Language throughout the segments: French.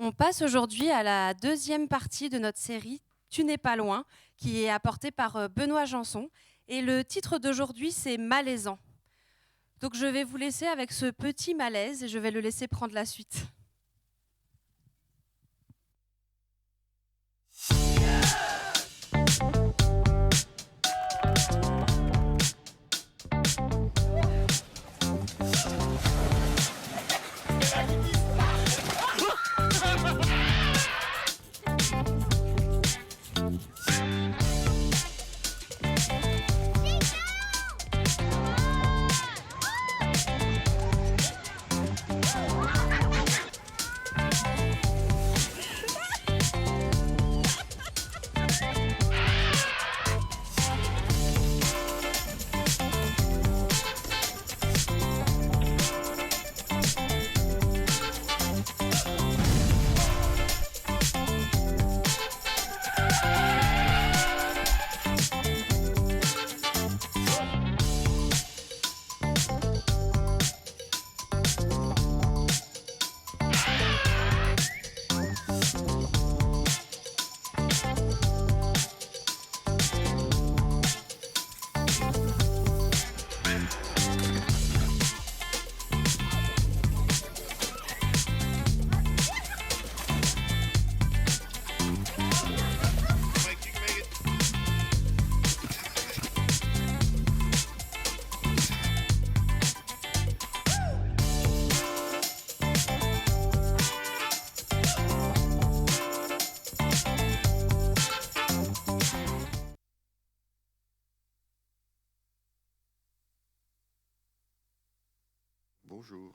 On passe aujourd'hui à la deuxième partie de notre série Tu n'es pas loin, qui est apportée par Benoît Janson. Et le titre d'aujourd'hui, c'est Malaisant. Donc je vais vous laisser avec ce petit malaise et je vais le laisser prendre la suite.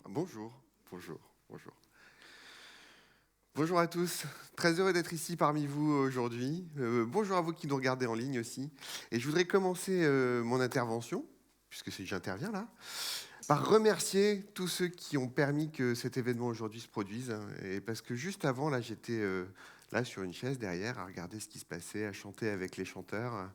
Bonjour, bonjour. Bonjour à tous, très heureux d'être ici parmi vous aujourd'hui. Bonjour à vous qui nous regardez en ligne aussi. Et je voudrais commencer mon intervention, puisque j'interviens là, par remercier tous ceux qui ont permis que cet événement aujourd'hui se produise. Et parce que juste avant, là, j'étais là sur une chaise derrière à regarder ce qui se passait, à chanter avec les chanteurs,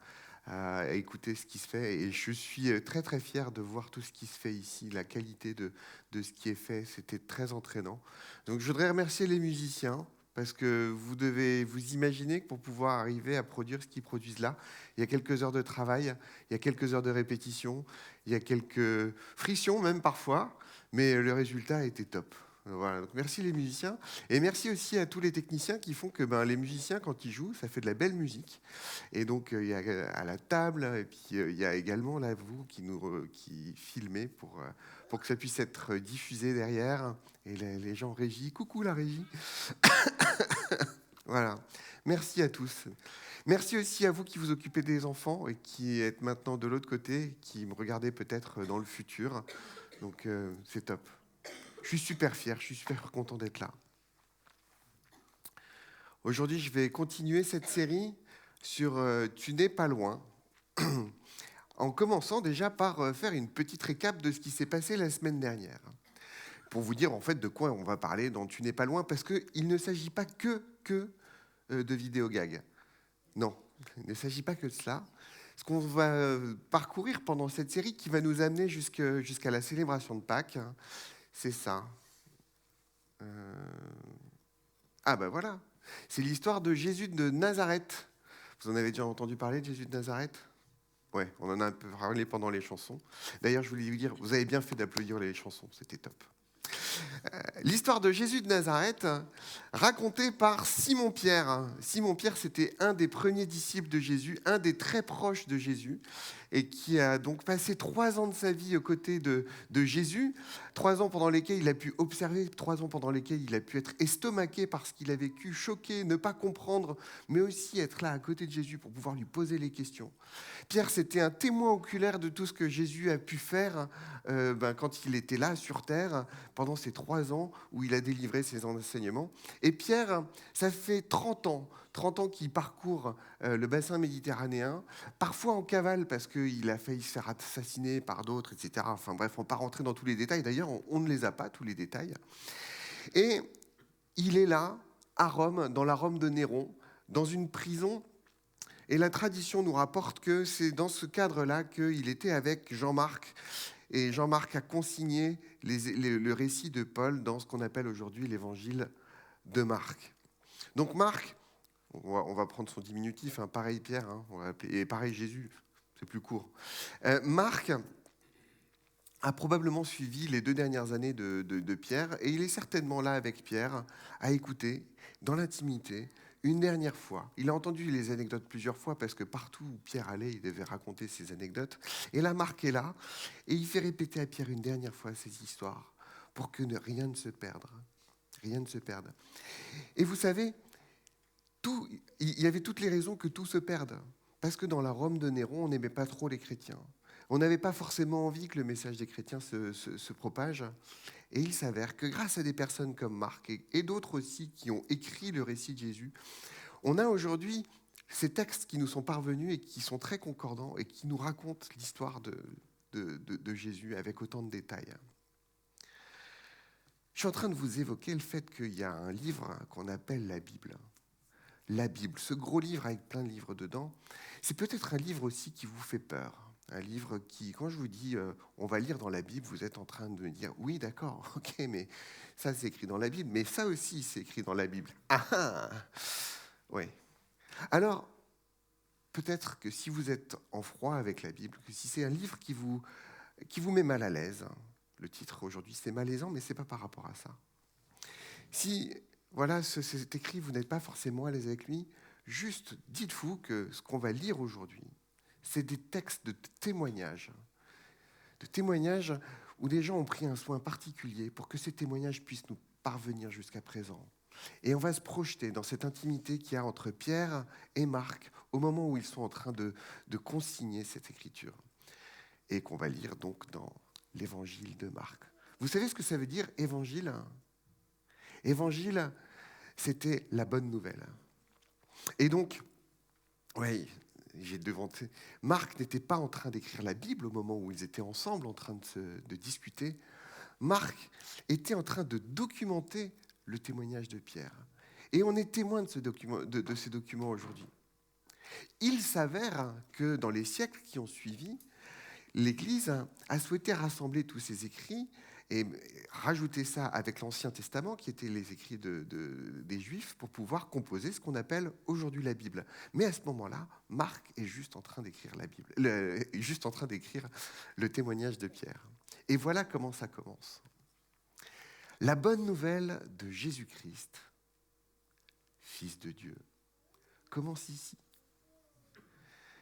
à écouter ce qui se fait. Et je suis très très fier de voir tout ce qui se fait ici, la qualité de ce qui est fait. C'était très entraînant. Donc je voudrais remercier les musiciens, parce que vous devez vous imaginer que pour pouvoir arriver à produire ce qu'ils produisent là, il y a quelques heures de travail, il y a quelques heures de répétition, il y a quelques frictions même parfois, mais le résultat était top. Voilà, donc merci les musiciens, et merci aussi à tous les techniciens qui font que les musiciens, quand ils jouent, ça fait de la belle musique. Et donc il y a à la table, et puis il y a également là vous qui filmez pour que ça puisse être diffusé derrière, et les gens en régie, coucou la régie. Voilà, merci à tous. Merci aussi à vous qui vous occupez des enfants et qui êtes maintenant de l'autre côté, qui me regardez peut-être dans le futur. Donc c'est top. Je suis super fier, je suis super content d'être là. Aujourd'hui, je vais continuer cette série sur Tu n'es pas loin, en commençant déjà par faire une petite récap de ce qui s'est passé la semaine dernière. Pour vous dire en fait de quoi on va parler dans Tu n'es pas loin, parce qu'il ne s'agit pas que de vidéo gags. Non, il ne s'agit pas que de cela. Ce qu'on va parcourir pendant cette série qui va nous amener jusqu'à la célébration de Pâques, c'est ça. Ah ben voilà, c'est l'histoire de Jésus de Nazareth. Vous en avez déjà entendu parler de Jésus de Nazareth ? Ouais, on en a un peu parlé pendant les chansons. D'ailleurs, je voulais vous dire, vous avez bien fait d'applaudir les chansons, c'était top. L'histoire de Jésus de Nazareth, racontée par Simon-Pierre. Simon-Pierre, c'était un des premiers disciples de Jésus, un des très proches de Jésus, et qui a donc passé 3 ans de sa vie aux côtés de Jésus, 3 ans pendant lesquels il a pu observer, 3 ans pendant lesquels il a pu être estomaqué par ce qu'il a vécu, choqué, ne pas comprendre, mais aussi être là à côté de Jésus pour pouvoir lui poser les questions. Pierre, c'était un témoin oculaire de tout ce que Jésus a pu faire quand il était là sur terre, pendant ces 3 ans où il a délivré ses enseignements. Et Pierre, ça fait 30 ans qu'il parcourt le bassin méditerranéen, parfois en cavale parce qu'il a failli se faire assassiner par d'autres, etc. Enfin bref, on ne va pas rentrer dans tous les détails. D'ailleurs, on ne les a pas, tous les détails. Et il est là, à Rome, dans la Rome de Néron, dans une prison. Et la tradition nous rapporte que c'est dans ce cadre-là qu'il était avec Jean-Marc. Et Jean-Marc a consigné le récit de Paul dans ce qu'on appelle aujourd'hui l'évangile de Marc. Donc Marc, on va prendre son diminutif, hein, pareil Pierre, hein, et pareil Jésus, c'est plus court. Marc a probablement suivi les 2 dernières années de Pierre, et il est certainement là avec Pierre, à écouter, dans l'intimité, une dernière fois. Il a entendu les anecdotes plusieurs fois, parce que partout où Pierre allait, il devait raconter ses anecdotes. Et là, Marc est là, et il fait répéter à Pierre une dernière fois ces histoires, pour que rien ne se perde. Rien ne se perde. Et vous savez, il y avait toutes les raisons que tout se perde. Parce que dans la Rome de Néron, on n'aimait pas trop les chrétiens. On n'avait pas forcément envie que le message des chrétiens se propage. Et il s'avère que grâce à des personnes comme Marc et d'autres aussi qui ont écrit le récit de Jésus, on a aujourd'hui ces textes qui nous sont parvenus et qui sont très concordants et qui nous racontent l'histoire de Jésus avec autant de détails. Je suis en train de vous évoquer le fait qu'il y a un livre qu'on appelle la Bible. La Bible, ce gros livre avec plein de livres dedans, c'est peut-être un livre aussi qui vous fait peur. Un livre qui, quand je vous dis on va lire dans la Bible, vous êtes en train de me dire oui, d'accord, ok, mais ça c'est écrit dans la Bible, mais ça aussi c'est écrit dans la Bible. Ah ah. Oui. Alors, peut-être que si vous êtes en froid avec la Bible, que si c'est un livre qui vous met mal à l'aise, le titre aujourd'hui c'est malaisant, mais c'est pas par rapport à ça. Si voilà, cet écrit, vous n'êtes pas forcément à l'aise avec lui, juste dites-vous que ce qu'on va lire aujourd'hui, c'est des textes de témoignages où des gens ont pris un soin particulier pour que ces témoignages puissent nous parvenir jusqu'à présent. Et on va se projeter dans cette intimité qu'il y a entre Pierre et Marc au moment où ils sont en train de consigner cette écriture. Et qu'on va lire donc dans l'évangile de Marc. Vous savez ce que ça veut dire, évangile ? Évangile, c'était la bonne nouvelle. Et donc, oui, j'ai devanté. Marc n'était pas en train d'écrire la Bible au moment où ils étaient ensemble en train de discuter. Marc était en train de documenter le témoignage de Pierre. Et on est témoin de ces documents aujourd'hui. Il s'avère que dans les siècles qui ont suivi, l'Église a souhaité rassembler tous ces écrits et rajouter ça avec l'Ancien Testament, qui étaient les écrits des Juifs, pour pouvoir composer ce qu'on appelle aujourd'hui la Bible. Mais à ce moment-là, Marc est juste en train d'écrire la Bible, juste en train d'écrire le témoignage de Pierre. Et voilà comment ça commence. La bonne nouvelle de Jésus-Christ, Fils de Dieu, commence ici.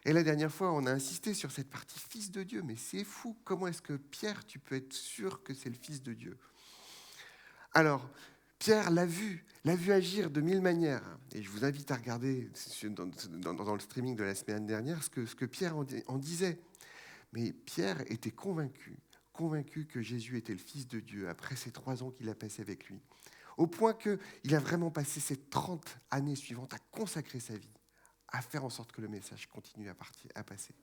Et la dernière fois, on a insisté sur cette partie Fils de Dieu, mais c'est fou. Comment est-ce que Pierre, tu peux être sûr que c'est le Fils de Dieu ? Alors, Pierre l'a vu agir de 1000 manières. Et je vous invite à regarder dans le streaming de la semaine dernière ce que Pierre en disait. Mais Pierre était convaincu que Jésus était le Fils de Dieu après ces 3 ans qu'il a passé avec lui. Au point qu'il a vraiment passé ces 30 années suivantes à consacrer sa vie, à faire en sorte que le message continue à passer.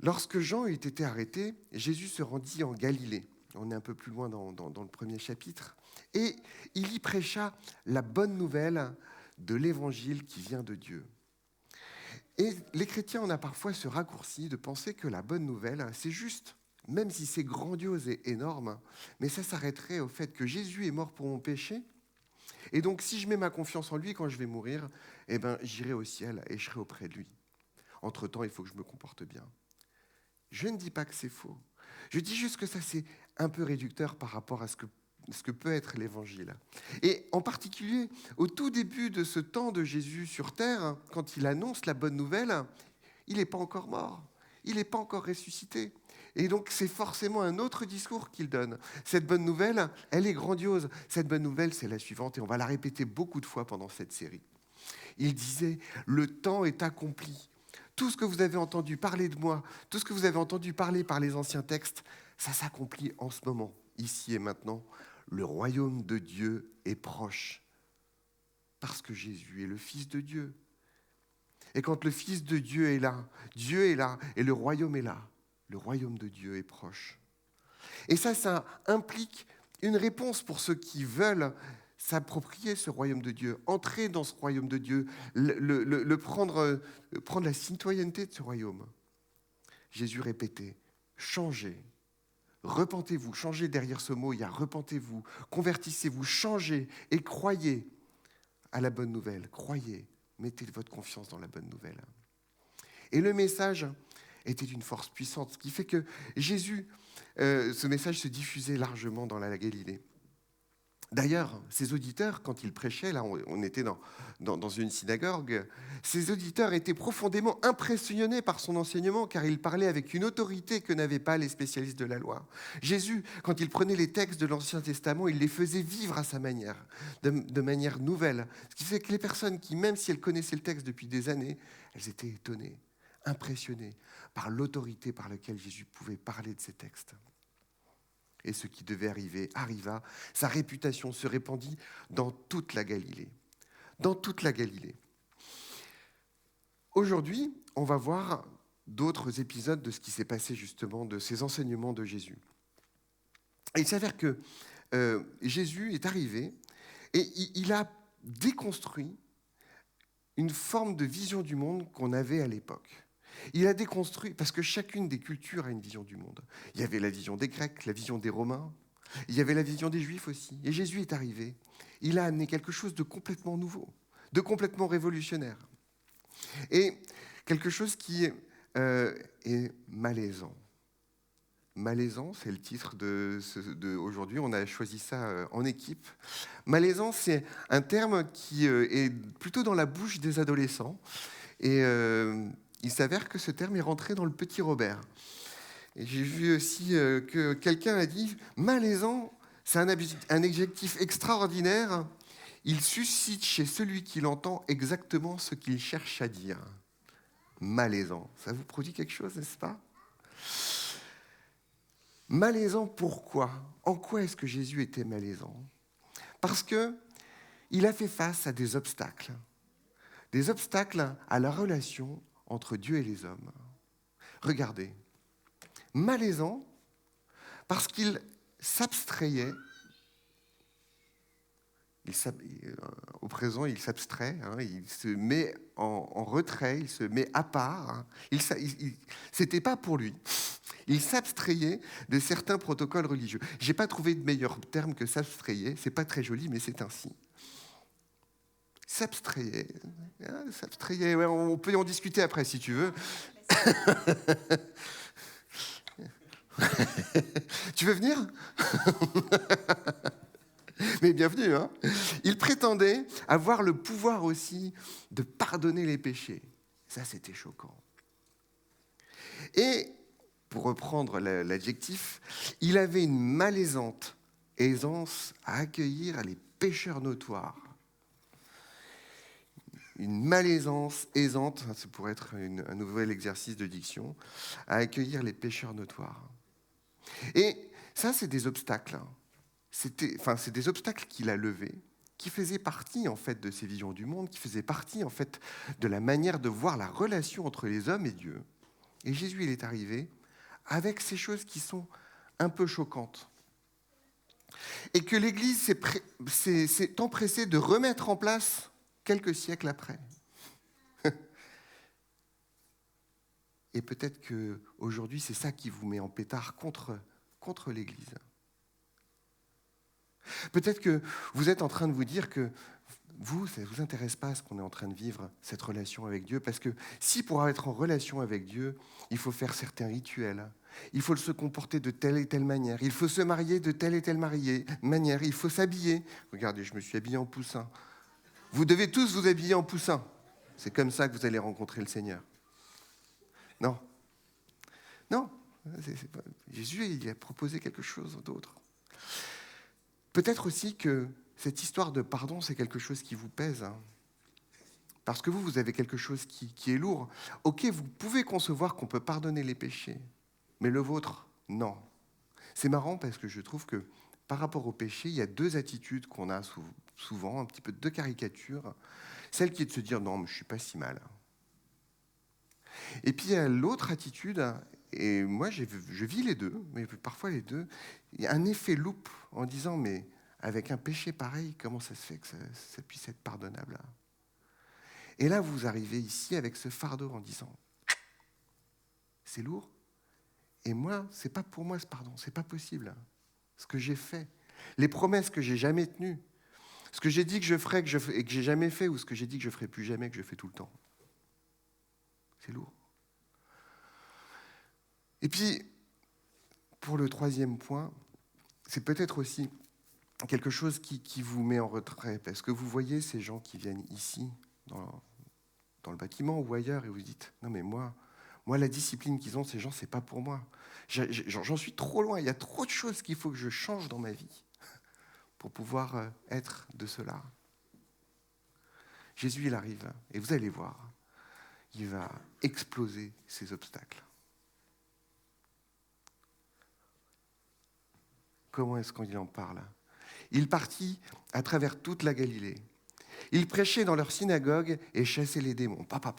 Lorsque Jean eut été arrêté, Jésus se rendit en Galilée. On est un peu plus loin dans le premier chapitre. Et il y prêcha la bonne nouvelle de l'évangile qui vient de Dieu. Et les chrétiens, on a parfois ce raccourci de penser que la bonne nouvelle, c'est juste, même si c'est grandiose et énorme, mais ça s'arrêterait au fait que Jésus est mort pour mon péché. Et donc, si je mets ma confiance en lui quand je vais mourir, eh ben, j'irai au ciel et je serai auprès de lui. Entre-temps, il faut que je me comporte bien. Je ne dis pas que c'est faux. Je dis juste que ça, c'est un peu réducteur par rapport à ce que peut être l'évangile. Et en particulier, au tout début de ce temps de Jésus sur terre, quand il annonce la bonne nouvelle, il n'est pas encore mort. Il n'est pas encore ressuscité. Et donc, c'est forcément un autre discours qu'il donne. Cette bonne nouvelle, elle est grandiose. Cette bonne nouvelle, c'est la suivante, et on va la répéter beaucoup de fois pendant cette série. Il disait, le temps est accompli. Tout ce que vous avez entendu parler de moi, tout ce que vous avez entendu parler par les anciens textes, ça s'accomplit en ce moment, ici et maintenant. Le royaume de Dieu est proche. Parce que Jésus est le Fils de Dieu. Et quand le Fils de Dieu est là et le royaume est là. Le royaume de Dieu est proche. Et ça implique une réponse pour ceux qui veulent s'approprier ce royaume de Dieu, entrer dans ce royaume de Dieu, prendre la citoyenneté de ce royaume. Jésus répétait, changez Repentez-vous, changez derrière ce mot, il y a repentez-vous, convertissez-vous, changez et croyez à la bonne nouvelle. Croyez, mettez votre confiance dans la bonne nouvelle. Et le message était d'une force puissante, ce qui fait que Jésus, ce message se diffusait largement dans la Galilée. D'ailleurs, ses auditeurs, quand il prêchait, là on était dans une synagogue, ses auditeurs étaient profondément impressionnés par son enseignement, car il parlait avec une autorité que n'avaient pas les spécialistes de la loi. Jésus, quand il prenait les textes de l'Ancien Testament, il les faisait vivre à sa manière, de manière nouvelle. Ce qui fait que les personnes qui, même si elles connaissaient le texte depuis des années, elles étaient étonnées, impressionnées par l'autorité par laquelle Jésus pouvait parler de ces textes. Et ce qui devait arriver arriva. Sa réputation se répandit dans toute la Galilée. Dans toute la Galilée. Aujourd'hui, on va voir d'autres épisodes de ce qui s'est passé justement, de ces enseignements de Jésus. Et il s'avère que Jésus est arrivé et il a déconstruit une forme de vision du monde qu'on avait à l'époque. Il a déconstruit, parce que chacune des cultures a une vision du monde. Il y avait la vision des Grecs, la vision des Romains, il y avait la vision des Juifs aussi. Et Jésus est arrivé. Il a amené quelque chose de complètement nouveau, de complètement révolutionnaire. Et quelque chose qui est malaisant. Malaisant, c'est le titre de aujourd'hui, on a choisi ça en équipe. Malaisant, c'est un terme qui est plutôt dans la bouche des adolescents. Et il s'avère que ce terme est rentré dans le petit Robert. Et j'ai vu aussi que quelqu'un a dit « malaisant », c'est un adjectif extraordinaire. Il suscite chez celui qui l'entend exactement ce qu'il cherche à dire. Malaisant. Ça vous produit quelque chose, n'est-ce pas ? Malaisant, pourquoi ? En quoi est-ce que Jésus était malaisant ? Parce qu'il a fait face à des obstacles à la relation entre Dieu et les hommes. Regardez, malaisant parce qu'il s'abstrayait, au présent il s'abstrait, il se met en retrait, il se met à part, c'était pas pour lui. Il s'abstrayait de certains protocoles religieux. J'ai pas trouvé de meilleur terme que s'abstrayer, c'est pas très joli, mais c'est ainsi. S'abstrayer, ouais, on peut en discuter après si tu veux. Tu veux venir ? Mais bienvenue, hein ? Il prétendait avoir le pouvoir aussi de pardonner les péchés. Ça, c'était choquant. Et, pour reprendre l'adjectif, il avait une malaisante aisance à accueillir les pécheurs notoires. Une malaisance aisante, ça pourrait être un nouvel exercice de diction, à accueillir les pécheurs notoires. Et ça, c'est des obstacles. C'est des obstacles qu'il a levés, qui faisaient partie, en fait, de ses visions du monde, qui faisaient partie, en fait, de la manière de voir la relation entre les hommes et Dieu. Et Jésus, il est arrivé avec ces choses qui sont un peu choquantes. Et que l'Église s'est empressée de remettre en place quelques siècles après. Et peut-être qu'aujourd'hui, c'est ça qui vous met en pétard contre l'Église. Peut-être que vous êtes en train de vous dire que ça ne vous intéresse pas ce qu'on est en train de vivre, cette relation avec Dieu, parce que si pour être en relation avec Dieu, il faut faire certains rituels, il faut se comporter de telle et telle manière, il faut se marier de telle et telle manière, il faut s'habiller. Regardez, je me suis habillé en poussin. Vous devez tous vous habiller en poussin. C'est comme ça que vous allez rencontrer le Seigneur. Non. Jésus, il a proposé quelque chose d'autre. Peut-être aussi que cette histoire de pardon, c'est quelque chose qui vous pèse. Parce que vous avez quelque chose qui est lourd. Ok, vous pouvez concevoir qu'on peut pardonner les péchés, mais le vôtre, non. C'est marrant parce que je trouve que par rapport au péché, il y a deux attitudes qu'on a souvent, un petit peu deux caricatures. Celle qui est de se dire « non, mais je ne suis pas si mal ». Et puis il y a l'autre attitude, et moi je vis les deux, mais parfois les deux, il y a un effet loupe en disant « mais avec un péché pareil, comment ça se fait que ça puisse être pardonnable ?» Et là, vous arrivez ici avec ce fardeau en disant « c'est lourd ». Et moi, c'est pas pour moi ce pardon, c'est pas possible. Ce que j'ai fait, les promesses que j'ai jamais tenues, ce que j'ai dit que je ferais et que j'ai jamais fait, ou ce que j'ai dit que je ferais plus jamais, que je fais tout le temps. C'est lourd. Et puis, pour le troisième point, c'est peut-être aussi quelque chose qui vous met en retrait, parce que vous voyez ces gens qui viennent ici, dans le bâtiment ou ailleurs, et vous dites, non mais moi, la discipline qu'ils ont, ces gens, c'est pas pour moi. J'en suis trop loin, il y a trop de choses qu'il faut que je change dans ma vie pour pouvoir être de cela. Jésus, il arrive, et vous allez voir, il va exploser ces obstacles. Comment est-ce qu'il en parle ? Il partit à travers toute la Galilée. Il prêchait dans leur synagogue et chassait les démons. Papa.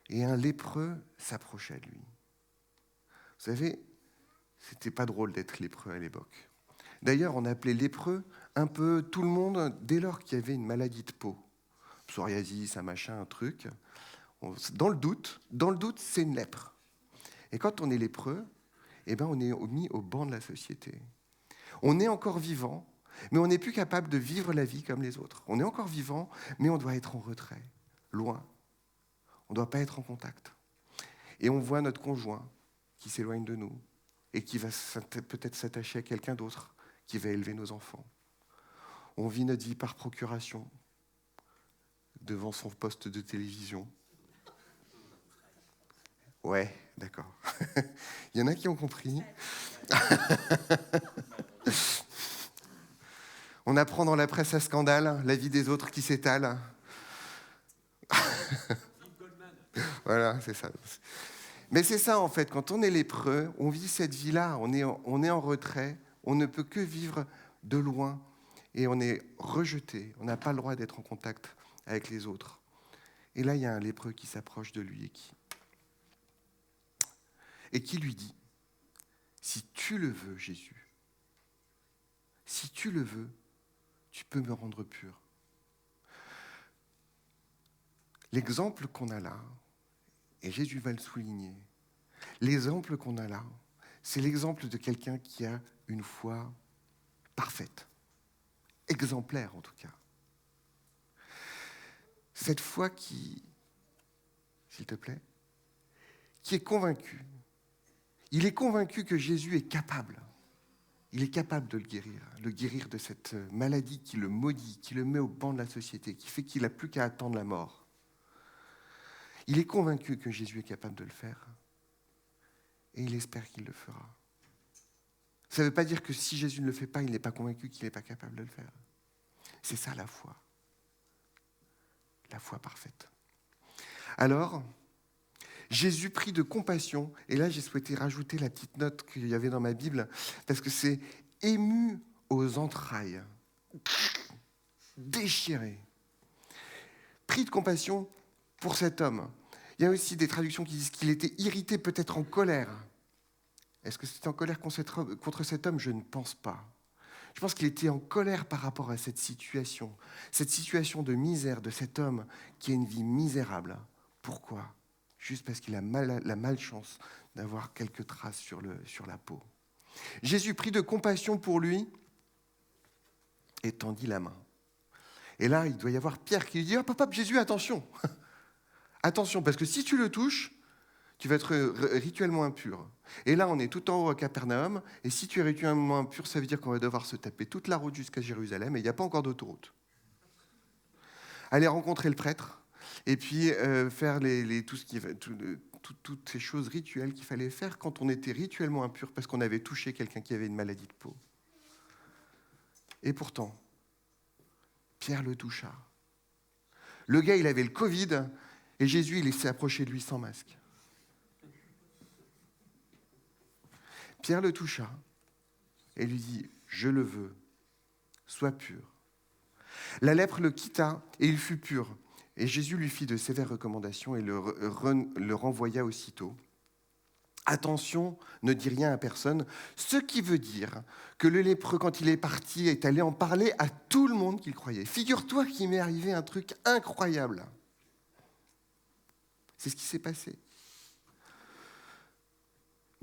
Et un lépreux s'approchait de lui. Vous savez, c'était pas drôle d'être lépreux à l'époque. D'ailleurs, on appelait lépreux un peu tout le monde dès lors qu'il y avait une maladie de peau. Psoriasis, un machin, un truc. Dans le doute, c'est une lèpre. Et quand on est lépreux, eh ben, on est mis au banc de la société. On est encore vivant, mais on n'est plus capable de vivre la vie comme les autres. On est encore vivant, mais on doit être en retrait, loin. On ne doit pas être en contact. Et on voit notre conjoint qui s'éloigne de nous et qui va peut-être s'attacher à quelqu'un d'autre qui va élever nos enfants. On vit notre vie par procuration devant son poste de télévision. Ouais, d'accord. Il y en a qui ont compris. On apprend dans la presse à scandale la vie des autres qui s'étale. Voilà, c'est ça. Mais c'est ça, en fait, quand on est lépreux, on vit cette vie-là, on est en retrait, on ne peut que vivre de loin, et on est rejeté, on n'a pas le droit d'être en contact avec les autres. Et là, il y a un lépreux qui s'approche de lui et qui lui dit, si tu le veux, Jésus, si tu le veux, tu peux me rendre pur. L'exemple qu'on a là, et Jésus va le souligner, l'exemple qu'on a là, c'est l'exemple de quelqu'un qui a une foi parfaite, exemplaire en tout cas. Cette foi qui, s'il te plaît, qui est convaincu. Il est convaincu que Jésus est capable. Il est capable de le guérir de cette maladie qui le maudit, qui le met au banc de la société, qui fait qu'il n'a plus qu'à attendre la mort. Il est convaincu que Jésus est capable de le faire. Et il espère qu'il le fera. Ça ne veut pas dire que si Jésus ne le fait pas, il n'est pas convaincu qu'il n'est pas capable de le faire. C'est ça la foi. La foi parfaite. Alors, Jésus pris de compassion, et là j'ai souhaité rajouter la petite note qu'il y avait dans ma Bible, parce que c'est ému aux entrailles, déchiré. Pris de compassion pour cet homme. Il y a aussi des traductions qui disent qu'il était irrité, peut-être en colère. Est-ce que c'était en colère contre cet homme ? Je ne pense pas. Je pense qu'il était en colère par rapport à cette situation de misère de cet homme qui a une vie misérable. Pourquoi ? Juste parce qu'il a la malchance d'avoir quelques traces sur la peau. Jésus prit de compassion pour lui et tendit la main. Et là, il doit y avoir Pierre qui lui dit « Hop, Jésus, attention !» Attention, parce que si tu le touches, tu vas être rituellement impur. Et là, on est tout en haut à Capernaum, et si tu es rituellement impur, ça veut dire qu'on va devoir se taper toute la route jusqu'à Jérusalem, et il n'y a pas encore d'autoroute. Aller rencontrer le prêtre, et puis faire toutes ces choses rituelles qu'il fallait faire quand on était rituellement impur, parce qu'on avait touché quelqu'un qui avait une maladie de peau. Et pourtant, Pierre le toucha. Le gars, il avait le Covid, et Jésus, il s'est approché de lui sans masque. Pierre le toucha et lui dit « Je le veux, sois pur ». La lèpre le quitta et il fut pur. Et Jésus lui fit de sévères recommandations et le renvoya aussitôt. Attention, ne dis rien à personne, ce qui veut dire que le lépreux, quand il est parti, est allé en parler à tout le monde qu'il croyait. Figure-toi qu'il m'est arrivé un truc incroyable. C'est ce qui s'est passé.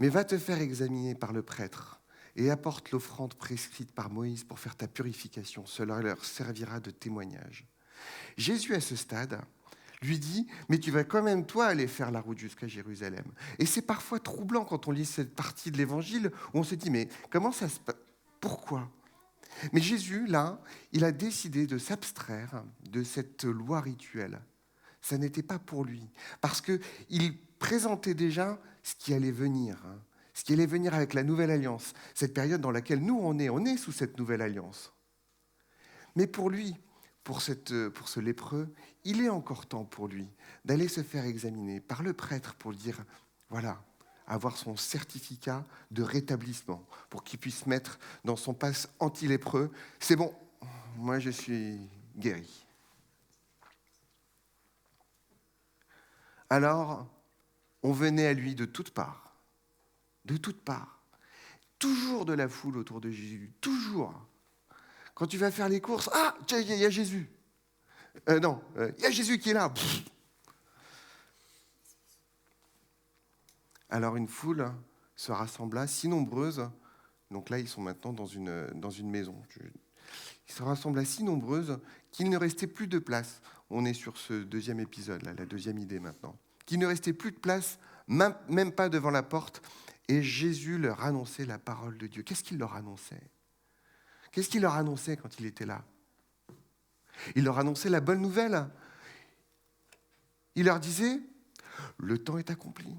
Mais va te faire examiner par le prêtre et apporte l'offrande prescrite par Moïse pour faire ta purification. Cela leur servira de témoignage. » Jésus, à ce stade, lui dit « Mais tu vas quand même, toi, aller faire la route jusqu'à Jérusalem. » Et c'est parfois troublant quand on lit cette partie de l'Évangile où on se dit « Mais comment ça se passe ? Pourquoi ?» Mais Jésus, là, il a décidé de s'abstraire de cette loi rituelle. Ça n'était pas pour lui, parce qu'il présentait déjà ce qui allait venir, ce qui allait venir avec la nouvelle alliance, cette période dans laquelle nous, on est sous cette nouvelle alliance. Mais pour lui, pour ce lépreux, il est encore temps pour lui d'aller se faire examiner par le prêtre pour dire, voilà, avoir son certificat de rétablissement, pour qu'il puisse mettre dans son passe anti-lépreux, c'est bon, moi je suis guéri. Alors, on venait à lui de toutes parts, toujours de la foule autour de Jésus, toujours. Quand tu vas faire les courses, ah, tiens, il y a Jésus. Non, il y a Jésus qui est là. Pff. Alors une foule se rassembla, si nombreuse, donc là ils sont maintenant dans une maison. Ils se rassembla si nombreuse qu'il ne restait plus de place. On est sur ce deuxième épisode, là, la deuxième idée maintenant. Qu'il ne restait plus de place, même pas devant la porte, et Jésus leur annonçait la parole de Dieu. Qu'est-ce qu'il leur annonçait ? Qu'est-ce qu'il leur annonçait quand il était là ? Il leur annonçait la bonne nouvelle. Il leur disait, le temps est accompli.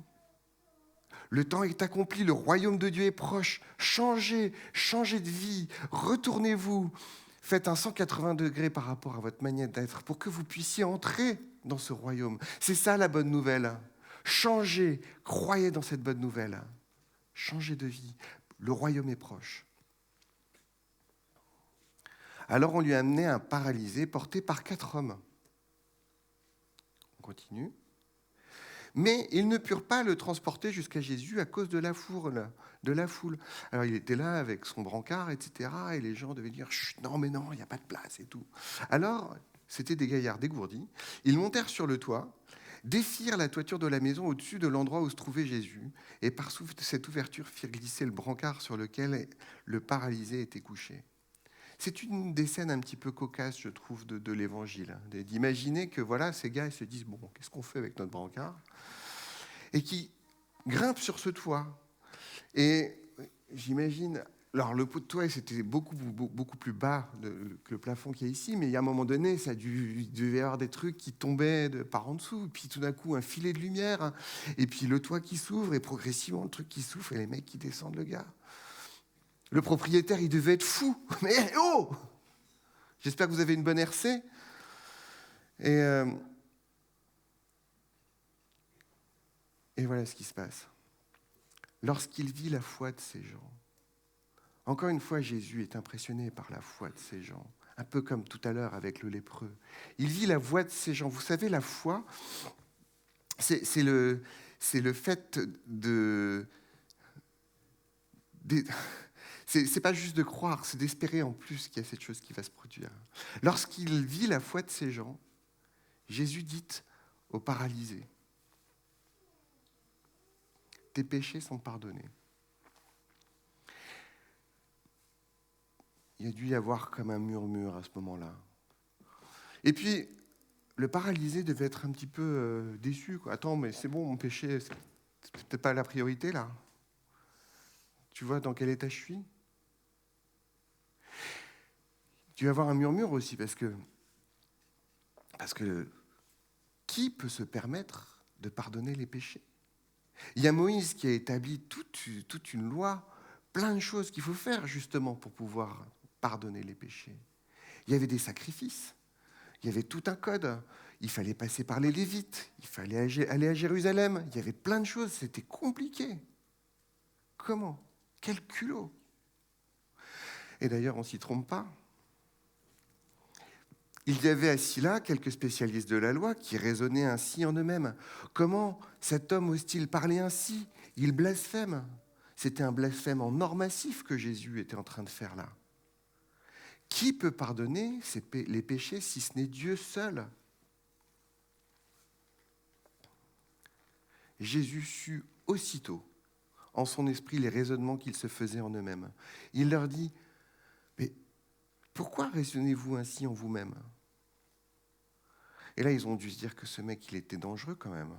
Le temps est accompli, le royaume de Dieu est proche. Changez de vie, retournez-vous. Faites un 180 degrés par rapport à votre manière d'être pour que vous puissiez entrer dans ce royaume. C'est ça la bonne nouvelle. Changez, croyez dans cette bonne nouvelle. Changez de vie, le royaume est proche. Alors on lui a amené un paralysé porté par 4 hommes. On continue. Mais ils ne purent pas le transporter jusqu'à Jésus à cause de la foule. Alors il était là avec son brancard, etc. Et les gens devaient dire « non, mais non, il n'y a pas de place et tout ». Alors, c'était des gaillards dégourdis. Ils montèrent sur le toit, défirent la toiture de la maison au-dessus de l'endroit où se trouvait Jésus, et par cette ouverture firent glisser le brancard sur lequel le paralysé était couché. C'est une des scènes un petit peu cocasses, je trouve, de l'Évangile. D'imaginer que voilà, ces gars ils se disent « bon, qu'est-ce qu'on fait avec notre brancard ?» Et qui grimpent sur ce toit. Et j'imagine... Alors, le pot de toit, c'était beaucoup plus bas que le plafond qu'il y a ici, mais il y a un moment donné, il devait y avoir des trucs qui tombaient par en dessous, puis tout d'un coup, un filet de lumière, et puis le toit qui s'ouvre, et progressivement, le truc qui s'ouvre, et les mecs qui descendent le gars. Le propriétaire, il devait être fou. Mais oh! J'espère que vous avez une bonne RC. Et voilà ce qui se passe. Lorsqu'il vit la foi de ces gens, encore une fois, Jésus est impressionné par la foi de ces gens, un peu comme tout à l'heure avec le lépreux. Il vit la foi de ces gens. Vous savez, la foi, c'est le fait de c'est pas juste de croire, c'est d'espérer en plus qu'il y a cette chose qui va se produire. Lorsqu'il vit la foi de ces gens, Jésus dit aux paralysés, « Tes péchés sont pardonnés. » Il y a dû y avoir comme un murmure à ce moment-là. Et puis, le paralysé devait être un petit peu déçu. Quoi. Attends, mais c'est bon, mon péché, c'est peut-être pas la priorité, là. Tu vois dans quel état je suis ? Tu vas avoir un murmure aussi, parce que qui peut se permettre de pardonner les péchés ? Il y a Moïse qui a établi toute une loi, plein de choses qu'il faut faire justement pour pouvoir pardonner les péchés. Il y avait des sacrifices, il y avait tout un code, il fallait passer par les Lévites, il fallait aller à Jérusalem, il y avait plein de choses, c'était compliqué. Comment ? Quel culot ! Et d'ailleurs, on ne s'y trompe pas. Il y avait assis là quelques spécialistes de la loi qui raisonnaient ainsi en eux-mêmes. Comment cet homme ose-t-il parler ainsi ? Il blasphème. C'était un blasphème en or massif que Jésus était en train de faire là. Qui peut pardonner les péchés si ce n'est Dieu seul ? Jésus sut aussitôt, en son esprit les raisonnements qu'ils se faisaient en eux-mêmes. Il leur dit, mais pourquoi raisonnez-vous ainsi en vous-même ? Et là, ils ont dû se dire que ce mec, il était dangereux quand même.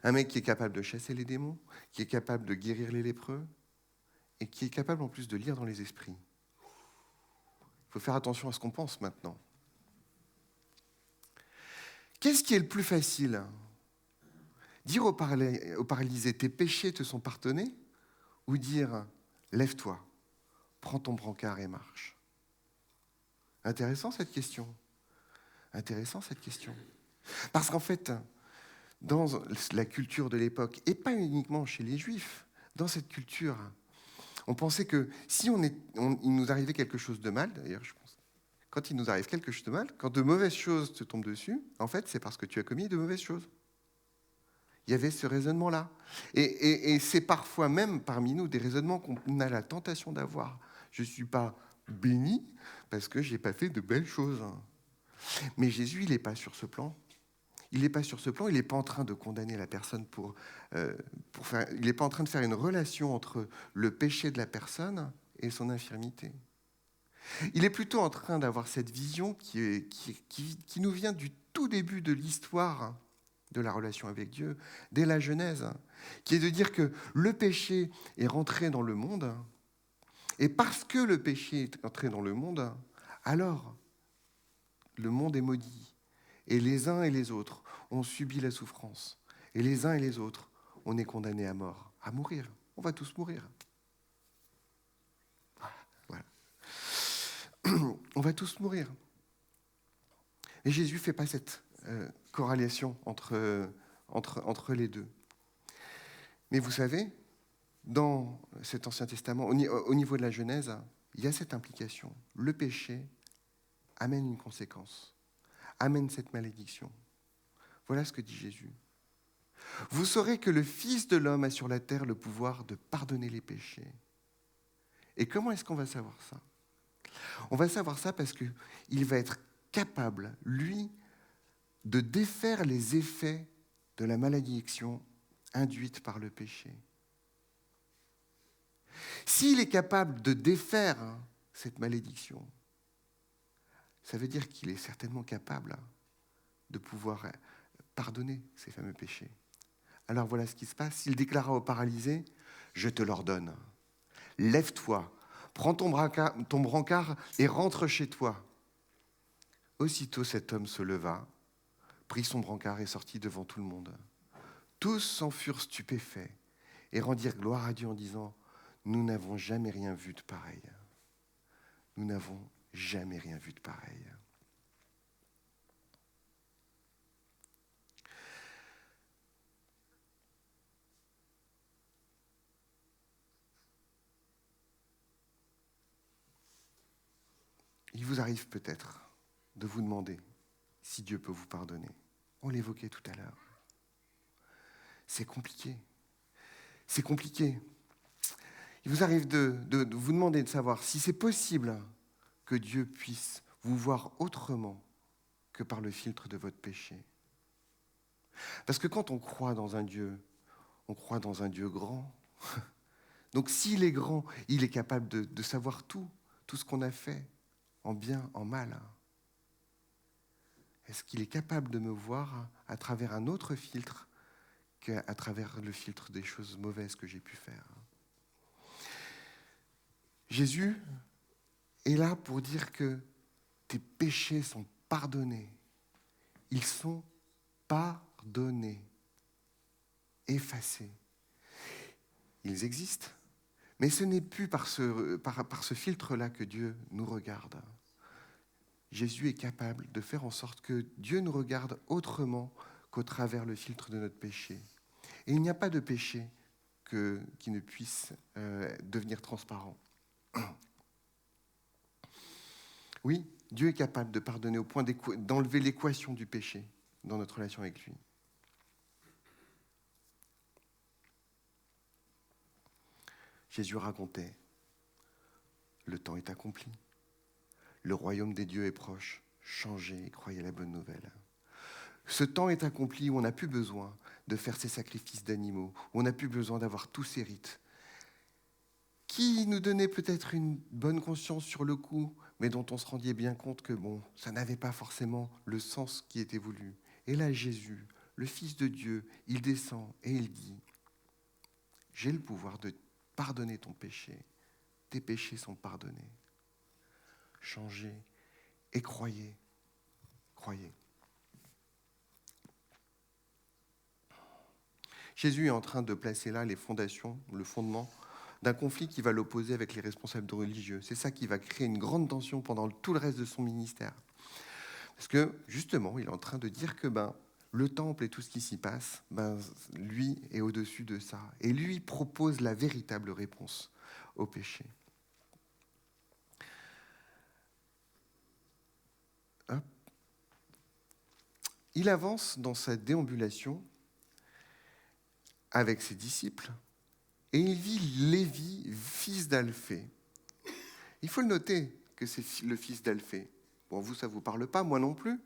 Un mec qui est capable de chasser les démons, qui est capable de guérir les lépreux, et qui est capable en plus de lire dans les esprits. Il faut faire attention à ce qu'on pense maintenant. Qu'est-ce qui est le plus facile ? Dire au paralysé, tes péchés te sont pardonnés, ou dire, lève-toi, prends ton brancard et marche. Intéressant cette question. Intéressant cette question. Parce qu'en fait, dans la culture de l'époque, et pas uniquement chez les Juifs, dans cette culture, on pensait que si il nous arrivait quelque chose de mal, d'ailleurs, je pense, quand il nous arrive quelque chose de mal, quand de mauvaises choses te tombent dessus, en fait, c'est parce que tu as commis de mauvaises choses. Il y avait ce raisonnement-là. Et c'est parfois même parmi nous des raisonnements qu'on a la tentation d'avoir. Je ne suis pas béni parce que je n'ai pas fait de belles choses. Mais Jésus, il n'est pas sur ce plan. Il n'est pas sur ce plan, il n'est pas en train de condamner la personne il n'est pas en train de faire une relation entre le péché de la personne et son infirmité. Il est plutôt en train d'avoir cette vision qui nous vient du tout début de l'histoire de la relation avec Dieu, dès la Genèse, qui est de dire que le péché est rentré dans le monde, et parce que le péché est entré dans le monde, alors le monde est maudit. Et les uns et les autres ont subi la souffrance. Et les uns et les autres, on est condamnés à mort, à mourir. On va tous mourir. Voilà. On va tous mourir. Et Jésus ne fait pas cette corrélation entre les deux. Mais vous savez, dans cet Ancien Testament, au niveau de la Genèse, il y a cette implication. Le péché amène une conséquence, amène cette malédiction. Voilà ce que dit Jésus. Vous saurez que le Fils de l'homme a sur la terre le pouvoir de pardonner les péchés. Et comment est-ce qu'on va savoir ça ? On va savoir ça parce qu'il va être capable, lui, de défaire les effets de la malédiction induite par le péché. S'il est capable de défaire cette malédiction, ça veut dire qu'il est certainement capable de pouvoir pardonner ces fameux péchés. Alors voilà ce qui se passe. Il déclara au paralysé, « Je te l'ordonne, lève-toi, prends ton brancard et rentre chez toi. » Aussitôt cet homme se leva, prit son brancard et sortit devant tout le monde. Tous en furent stupéfaits et rendirent gloire à Dieu en disant, « Nous n'avons jamais rien vu de pareil. Nous n'avons jamais rien vu de pareil. » Il vous arrive peut-être de vous demander si Dieu peut vous pardonner. On l'évoquait tout à l'heure. C'est compliqué. C'est compliqué. Il vous arrive de vous demander de savoir si c'est possible que Dieu puisse vous voir autrement que par le filtre de votre péché. Parce que quand on croit dans un Dieu, on croit dans un Dieu grand. Donc s'il est grand, il est capable de savoir tout ce qu'on a fait, en bien, en mal. Est-ce qu'il est capable de me voir à travers un autre filtre qu'à travers le filtre des choses mauvaises que j'ai pu faire ? Jésus est là pour dire que tes péchés sont pardonnés. Ils sont pardonnés, effacés. Ils existent, mais ce n'est plus par ce filtre-là que Dieu nous regarde. Jésus est capable de faire en sorte que Dieu nous regarde autrement qu'au travers le filtre de notre péché. Et il n'y a pas de péché qui ne puisse devenir transparent. Oui, Dieu est capable de pardonner au point d'enlever l'équation du péché dans notre relation avec lui. Jésus racontait, le temps est accompli. Le royaume des dieux est proche. Changez et croyez la bonne nouvelle. Ce temps est accompli où on n'a plus besoin de faire ces sacrifices d'animaux, où on n'a plus besoin d'avoir tous ces rites. qui nous donnait peut-être une bonne conscience sur le coup, mais dont on se rendait bien compte que bon, ça n'avait pas forcément le sens qui était voulu. Et là, Jésus, le Fils de Dieu, il descend et il dit, j'ai le pouvoir de pardonner ton péché. Tes péchés sont pardonnés. Changez et croyez. Croyez. Jésus est en train de placer là les fondations, le fondement d'un conflit qui va l'opposer avec les responsables religieux. C'est ça qui va créer une grande tension pendant tout le reste de son ministère. Parce que, justement, il est en train de dire que le temple et tout ce qui s'y passe, lui est au-dessus de ça. Et lui propose la véritable réponse au péché. Hop. Il avance dans sa déambulation avec ses disciples, et il vit Lévi, fils d'Alphée. Il faut le noter que c'est le fils d'Alphée. Bon, vous, ça ne vous parle pas, moi non plus.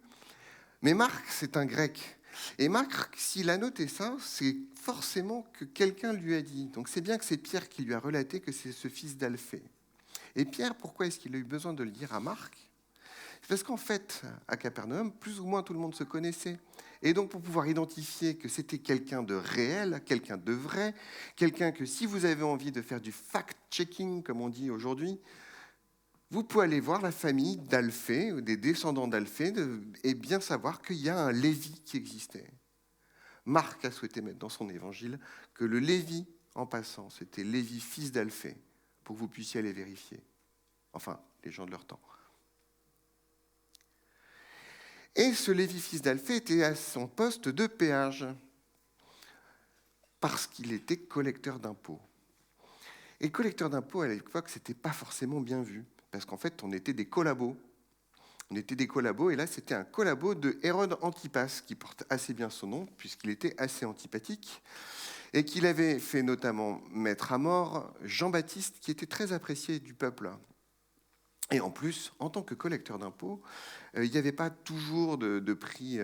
Mais Marc, c'est un grec. Et Marc, s'il a noté ça, c'est forcément que quelqu'un lui a dit. Donc c'est bien que c'est Pierre qui lui a relaté que c'est ce fils d'Alphée. Et Pierre, pourquoi est-ce qu'il a eu besoin de le dire à Marc ? C'est parce qu'en fait, à Capernaum, plus ou moins tout le monde se connaissait. Et donc pour pouvoir identifier que c'était quelqu'un de réel, quelqu'un de vrai, quelqu'un que si vous avez envie de faire du fact-checking, comme on dit aujourd'hui, vous pouvez aller voir la famille d'Alphée, ou des descendants d'Alphée, et bien savoir qu'il y a un Lévi qui existait. Marc a souhaité mettre dans son évangile que le Lévi, en passant, c'était Lévi, fils d'Alphée, pour que vous puissiez aller vérifier. Enfin, les gens de leur temps. Et ce Lévi, fils d'Alphée, était à son poste de péage, parce qu'il était collecteur d'impôts. Et collecteur d'impôts, à l'époque, ce n'était pas forcément bien vu, parce qu'en fait, on était des collabos. On était des collabos, et là, c'était un collabo de Hérode Antipas, qui porte assez bien son nom, puisqu'il était assez antipathique, et qu'il avait fait notamment mettre à mort Jean-Baptiste, qui était très apprécié du peuple. Et en plus, en tant que collecteur d'impôts, il n'y avait pas toujours de prix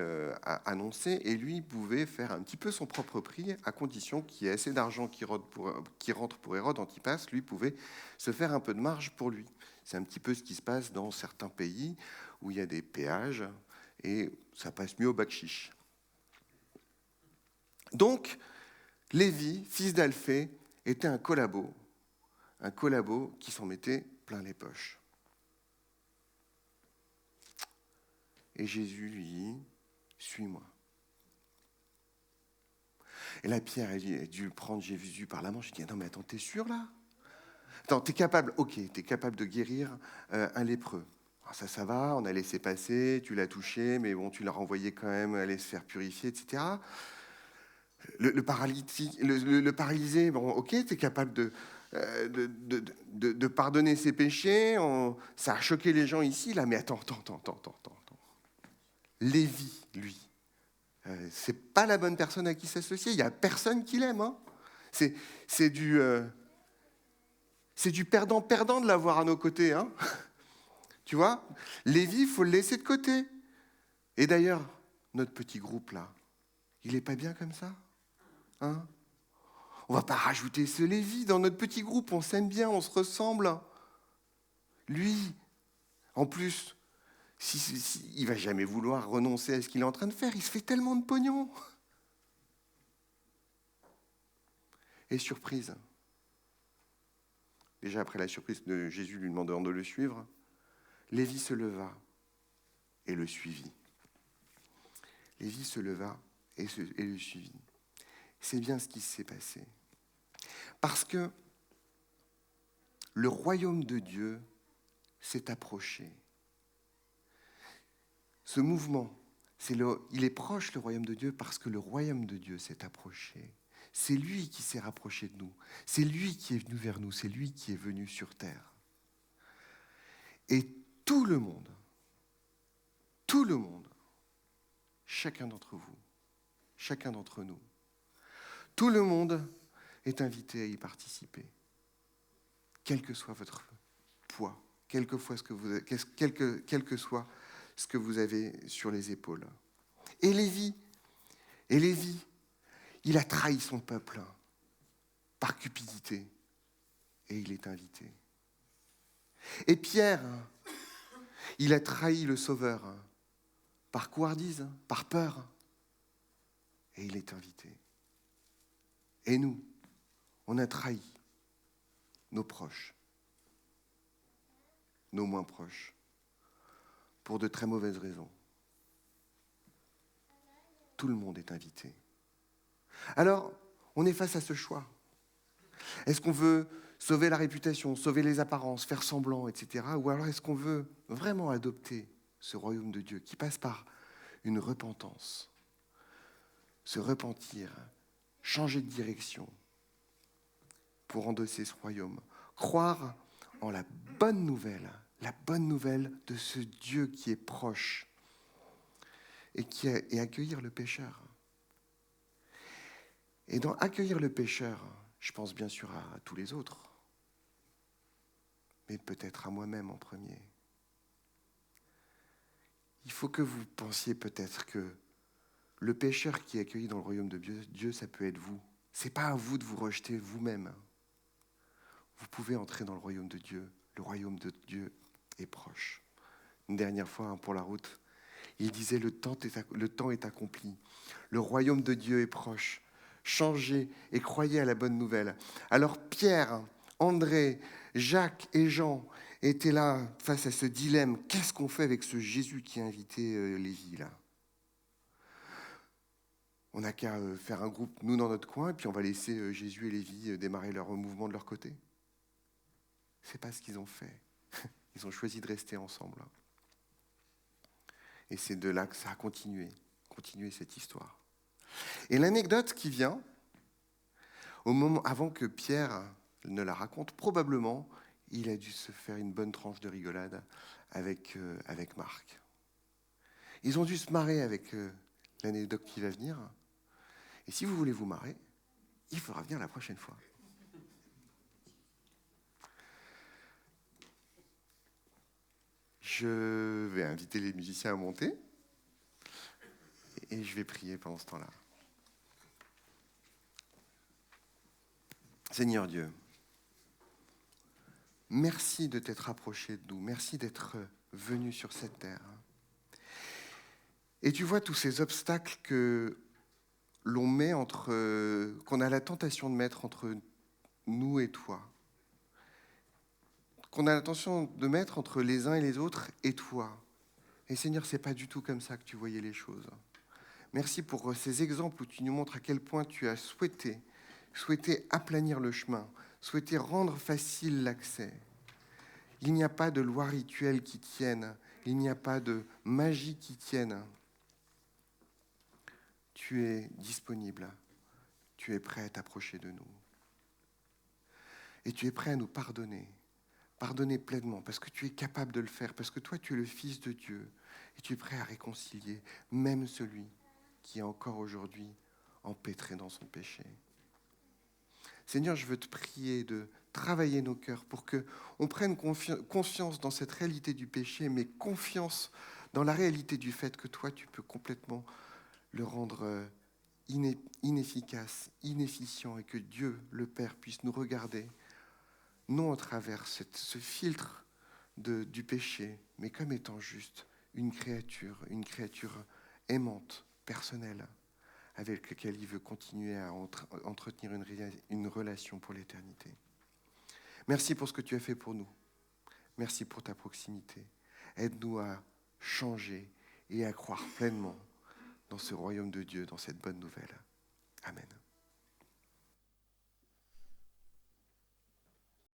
annoncé, et lui pouvait faire un petit peu son propre prix, à condition qu'il y ait assez d'argent qui rentre pour Hérode Antipas, lui pouvait se faire un peu de marge pour lui. C'est un petit peu ce qui se passe dans certains pays où il y a des péages, et ça passe mieux au bac chiche. Donc, Lévi, fils d'Alphée, était un collabo qui s'en mettait plein les poches. Et Jésus lui dit, suis-moi. Et là, Pierre a dû prendre Jésus par la manche. Il dit, non mais attends, t'es sûr là ? Attends, t'es capable de guérir un lépreux. Alors ça va, on a laissé passer, tu l'as touché, mais bon, tu l'as renvoyé quand même aller se faire purifier, etc. Le paralysé, bon, ok, t'es capable de pardonner ses péchés. Ça a choqué les gens ici, là, mais attends. Lévi, lui, c'est pas la bonne personne à qui s'associer. Il n'y a personne qui l'aime. Hein. C'est du perdant-perdant de l'avoir à nos côtés. Hein. Tu vois, Lévi, il faut le laisser de côté. Et d'ailleurs, notre petit groupe là, il n'est pas bien comme ça. Hein. On ne va pas rajouter ce Lévi dans notre petit groupe. On s'aime bien, on se ressemble. Lui, en plus, il ne va jamais vouloir renoncer à ce qu'il est en train de faire. Il se fait tellement de pognon. Et surprise. Déjà après la surprise de Jésus lui demandant de le suivre, Lévi se leva et le suivit. Lévi se leva et le suivit. C'est bien ce qui s'est passé. Parce que le royaume de Dieu s'est approché. Ce mouvement, il est proche, le royaume de Dieu, parce que le royaume de Dieu s'est approché. C'est lui qui s'est rapproché de nous. C'est lui qui est venu vers nous. C'est lui qui est venu sur terre. Et tout le monde, chacun d'entre vous, chacun d'entre nous, tout le monde est invité à y participer. Quel que soit votre poids, quel que soit ce que vous avez sur les épaules. Et Lévi, il a trahi son peuple par cupidité. et il est invité. Et Pierre, il a trahi le Sauveur par couardise, par peur, et il est invité. Et nous, on a trahi nos proches, nos moins proches, pour de très mauvaises raisons. Tout le monde est invité. Alors, on est face à ce choix. Est-ce qu'on veut sauver la réputation, sauver les apparences, faire semblant, etc. Ou alors est-ce qu'on veut vraiment adopter ce royaume de Dieu qui passe par une repentance, se repentir, changer de direction pour endosser ce royaume, croire en la bonne nouvelle de ce Dieu qui est proche et accueillir le pécheur. Et dans accueillir le pécheur, je pense bien sûr à tous les autres, mais peut-être à moi-même en premier. Il faut que vous pensiez peut-être que le pécheur qui est accueilli dans le royaume de Dieu, ça peut être vous. Ce n'est pas à vous de vous rejeter vous-même. Vous pouvez entrer dans le royaume de Dieu. Le royaume de Dieu est proche. Une dernière fois, pour la route, il disait le temps est accompli. Le royaume de Dieu est proche. Changez et croyez à la bonne nouvelle. Alors Pierre, André, Jacques et Jean étaient là face à ce dilemme. Qu'est-ce qu'on fait avec ce Jésus qui a invité Lévi là ? On n'a qu'à faire un groupe, nous, dans notre coin, et puis on va laisser Jésus et Lévi démarrer leur mouvement de leur côté. C'est pas ce qu'ils ont fait. Ils ont choisi de rester ensemble. Et c'est de là que ça a continué cette histoire. Et l'anecdote qui vient, au moment avant que Pierre ne la raconte, probablement, il a dû se faire une bonne tranche de rigolade avec Marc. Ils ont dû se marrer avec l'anecdote qui va venir. Et si vous voulez vous marrer, il faudra venir la prochaine fois. Je vais inviter les musiciens à monter et je vais prier pendant ce temps-là. Seigneur Dieu, merci de t'être approché de nous, merci d'être venu sur cette terre. Et tu vois tous ces obstacles que l'on met qu'on a la tentation de mettre entre nous et toi, qu'on a l'intention de mettre entre les uns et les autres et toi. Et Seigneur, c'est pas du tout comme ça que tu voyais les choses. Merci pour ces exemples où tu nous montres à quel point tu as souhaité aplanir le chemin, souhaité rendre facile l'accès. Il n'y a pas de loi rituelle qui tienne, il n'y a pas de magie qui tienne. Tu es disponible, tu es prêt à t'approcher de nous. Et tu es prêt à nous pardonner pleinement, parce que tu es capable de le faire, parce que toi tu es le Fils de Dieu, et tu es prêt à réconcilier même celui qui est encore aujourd'hui empêtré dans son péché. Seigneur, je veux te prier de travailler nos cœurs pour qu'on prenne conscience dans cette réalité du péché, mais confiance dans la réalité du fait que toi, tu peux complètement le rendre inefficace, inefficient, et que Dieu, le Père, puisse nous regarder, non à travers ce filtre du péché, mais comme étant juste une créature aimante, personnelle, avec laquelle il veut continuer à entretenir une relation pour l'éternité. Merci pour ce que tu as fait pour nous. Merci pour ta proximité. Aide-nous à changer et à croire pleinement dans ce royaume de Dieu, dans cette bonne nouvelle. Amen.